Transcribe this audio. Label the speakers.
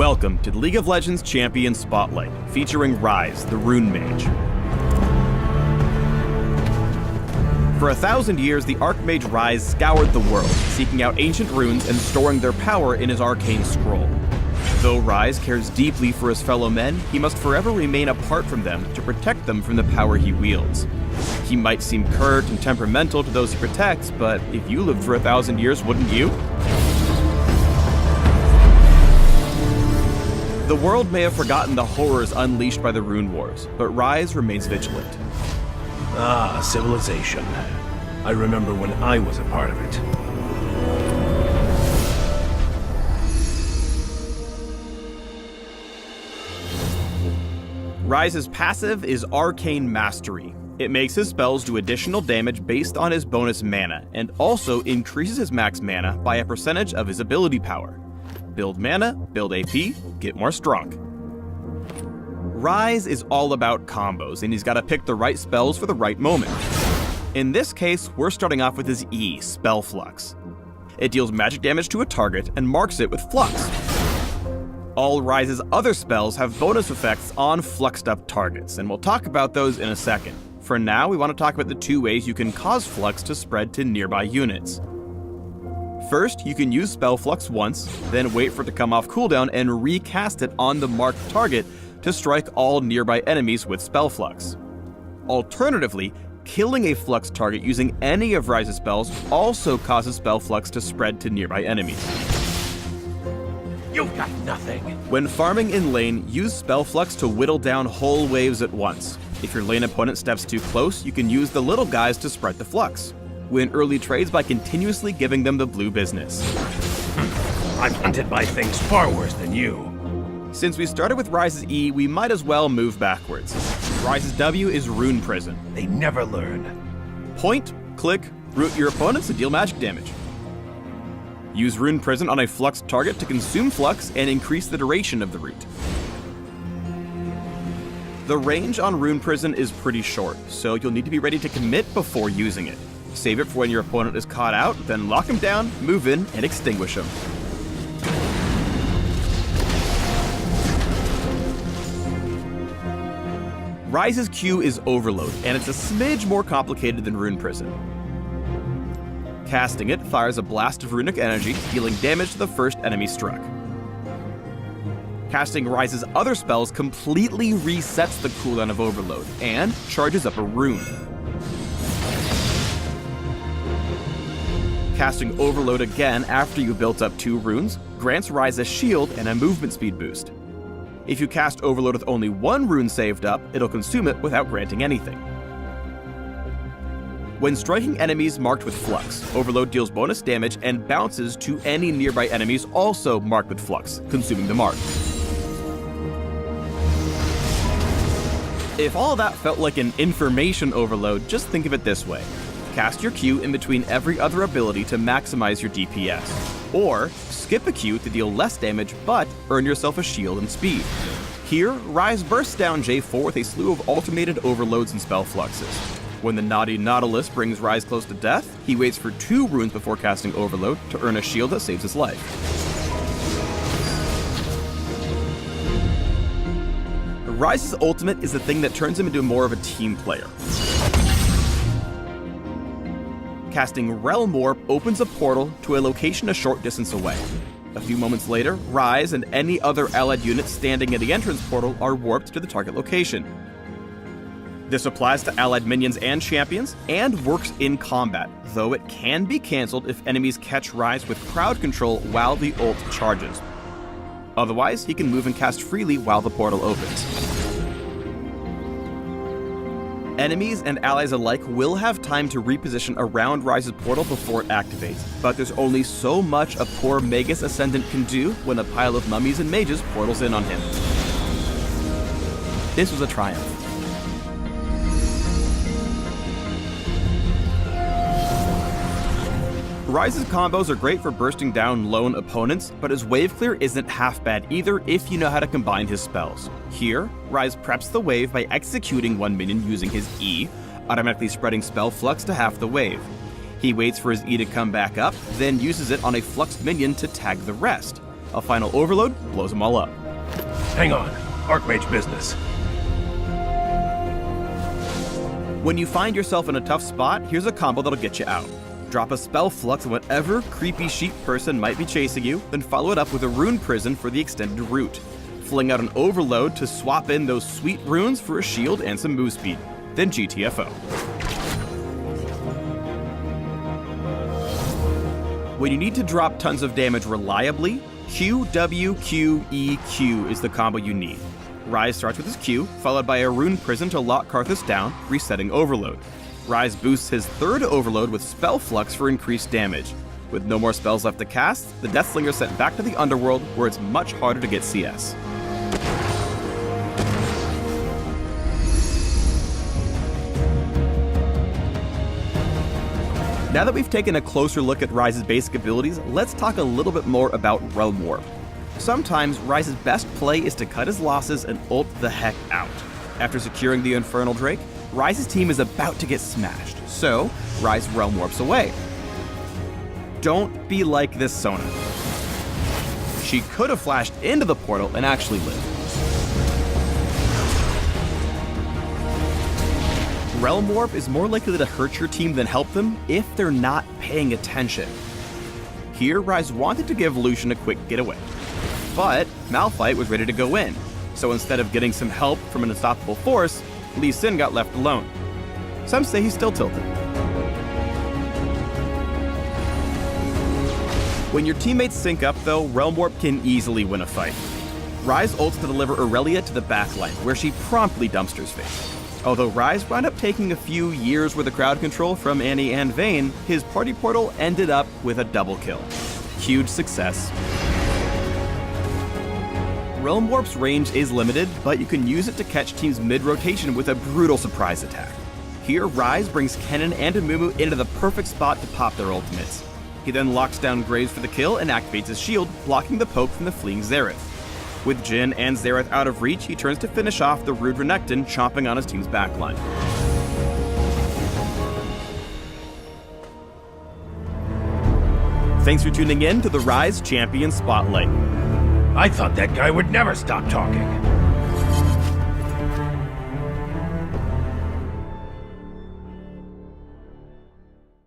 Speaker 1: Welcome to the League of Legends Champion Spotlight, featuring Ryze, the Rune Mage. For 1,000 years, the Archmage Ryze scoured the world, seeking out ancient runes and storing their power in his arcane scroll. Though Ryze cares deeply for his fellow men, he must forever remain apart from them to protect them from the power he wields. He might seem curt and temperamental to those he protects, but if you lived for 1,000 years, wouldn't you? The world may have forgotten the horrors unleashed by the Rune Wars, but Ryze remains vigilant.
Speaker 2: Ah, civilization. I remember when I was a part of it.
Speaker 1: Ryze's passive is Arcane Mastery. It makes his spells do additional damage based on his bonus mana, and also increases his max mana by a percentage of his ability power. Build mana, build AP, get more strong. Ryze is all about combos, and he's got to pick the right spells for the right moment. In this case, we're starting off with his E, Spell Flux. It deals magic damage to a target and marks it with Flux. All Ryze's other spells have bonus effects on fluxed up targets, and we'll talk about those in a second. For now, we want to talk about the two ways you can cause Flux to spread to nearby units. First, you can use Spell Flux once, then wait for it to come off cooldown and recast it on the marked target to strike all nearby enemies with Spell Flux. Alternatively, killing a Flux target using any of Ryze's spells also causes Spell Flux to spread to nearby enemies.
Speaker 2: You've got nothing.
Speaker 1: When farming in lane, use Spell Flux to whittle down whole waves at once. If your lane opponent steps too close, you can use the little guys to spread the Flux. Win early trades by continuously giving them the blue business.
Speaker 2: I'm hunted by things far worse than you.
Speaker 1: Since we started with Ryze's E, we might as well move backwards. Ryze's W is Rune Prison.
Speaker 2: They never learn.
Speaker 1: Point, click, root your opponents to deal magic damage. Use Rune Prison on a Flux target to consume Flux and increase the duration of the root. The range on Rune Prison is pretty short, so you'll need to be ready to commit before using it. Save it for when your opponent is caught out, then lock him down, move in, and extinguish him. Ryze's Q is Overload, and it's a smidge more complicated than Rune Prison. Casting it fires a blast of runic energy, dealing damage to the first enemy struck. Casting Ryze's other spells completely resets the cooldown of Overload, and charges up a rune. Casting Overload again after you built up 2 runes grants Ryze a shield and a movement speed boost. If you cast Overload with only 1 rune saved up, it'll consume it without granting anything. When striking enemies marked with Flux, Overload deals bonus damage and bounces to any nearby enemies also marked with Flux, consuming the mark. If all that felt like an information overload, just think of it this way. Cast your Q in between every other ability to maximize your DPS. Or, skip a Q to deal less damage, but earn yourself a shield and speed. Here, Ryze bursts down J4 with a slew of alternated overloads and spell fluxes. When the naughty Nautilus brings Ryze close to death, he waits for 2 runes before casting Overload to earn a shield that saves his life. Ryze's ultimate is the thing that turns him into more of a team player. Casting Realm Warp opens a portal to a location a short distance away. A few moments later, Ryze and any other allied units standing at the entrance portal are warped to the target location. This applies to allied minions and champions, and works in combat, though it can be cancelled if enemies catch Ryze with crowd control while the ult charges. Otherwise, he can move and cast freely while the portal opens. Enemies and allies alike will have time to reposition around Ryze's portal before it activates, but there's only so much a poor Magus Ascendant can do when a pile of mummies and mages portals in on him. This was a triumph. Ryze's combos are great for bursting down lone opponents, but his wave clear isn't half bad either if you know how to combine his spells. Here, Ryze preps the wave by executing 1 minion using his E, automatically spreading Spell Flux to half the wave. He waits for his E to come back up, then uses it on a fluxed minion to tag the rest. A final overload blows them all up.
Speaker 2: Hang on. Archmage business.
Speaker 1: When you find yourself in a tough spot, here's a combo that'll get you out. Drop a spell flux on whatever creepy sheep person might be chasing you, then follow it up with a rune prison for the extended route. Fling out an overload to swap in those sweet runes for a shield and some move speed. Then GTFO. When you need to drop tons of damage reliably, QWQEQ is the combo you need. Ryze starts with his Q, followed by a rune prison to lock Karthus down, resetting overload. Ryze boosts his third overload with spell flux for increased damage. With no more spells left to cast, the Deathslinger is sent back to the underworld where it's much harder to get CS. Now that we've taken a closer look at Ryze's basic abilities, let's talk a little bit more about Realm Warp. Sometimes Ryze's best play is to cut his losses and ult the heck out. After securing the Infernal Drake, Ryze's team is about to get smashed, so Ryze Realm Warps away. Don't be like this Sona. She could have flashed into the portal and actually lived. Realm Warp is more likely to hurt your team than help them if they're not paying attention. Here, Ryze wanted to give Lucian a quick getaway, but Malphite was ready to go in, so instead of getting some help from an unstoppable force, Lee Sin got left alone. Some say he's still tilted. When your teammates sync up though, Realm Warp can easily win a fight. Ryze ults to deliver Aurelia to the backline, where she promptly dumpsters face. Although Ryze wound up taking a few years worth of crowd control from Annie and Vayne, his party portal ended up with a double kill. Huge success. Realm Warp's range is limited, but you can use it to catch teams mid-rotation with a brutal surprise attack. Here, Ryze brings Kennen and Amumu into the perfect spot to pop their ultimates. He then locks down Graves for the kill and activates his shield, blocking the poke from the fleeing Xerath. With Jhin and Xerath out of reach, he turns to finish off the rude Renekton chomping on his team's backline. Thanks for tuning in to the Ryze Champion Spotlight.
Speaker 2: I thought that guy would never stop talking.